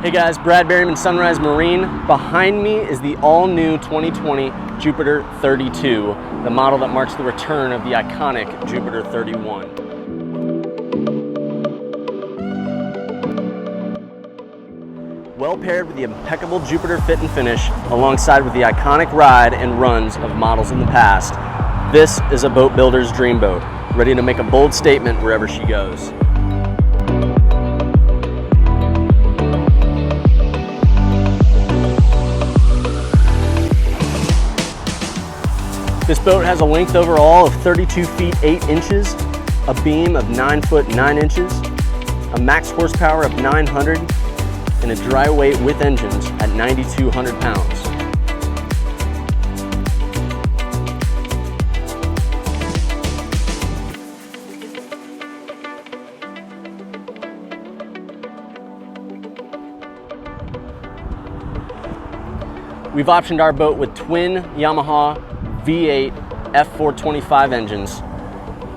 Hey guys, Brad Berryman, Sunrise Marine. Behind me is the all-new 2020 Jupiter 32, the model that marks the return of the iconic Jupiter 31. Well paired with the impeccable Jupiter fit and finish, alongside with the iconic ride and runs of models in the past, this is a boat builder's dream boat, ready to make a bold statement wherever she goes. This boat has a length overall of 32 feet 8 inches, a beam of 9 foot 9 inches, a max horsepower of 900, and a dry weight with engines at 9,200 pounds. We've optioned our boat with twin Yamaha V8 F425 engines,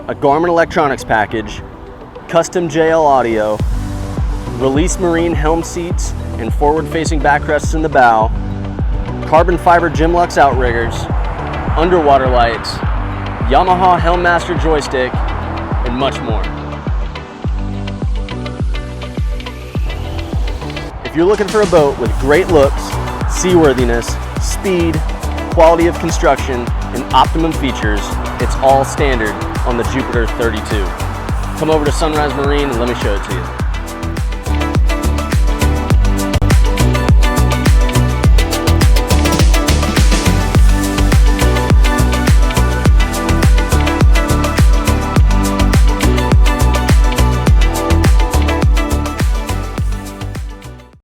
a Garmin electronics package, custom JL audio, release marine helm seats and forward-facing backrests in the bow, carbon fiber Gymlux outriggers, underwater lights, Yamaha Helmmaster joystick, and much more. If you're looking for a boat with great looks, seaworthiness, speed, quality of construction, and optimum features, it's all standard on the Jupiter 32. Come over to Sunrise Marine and let me show it to you.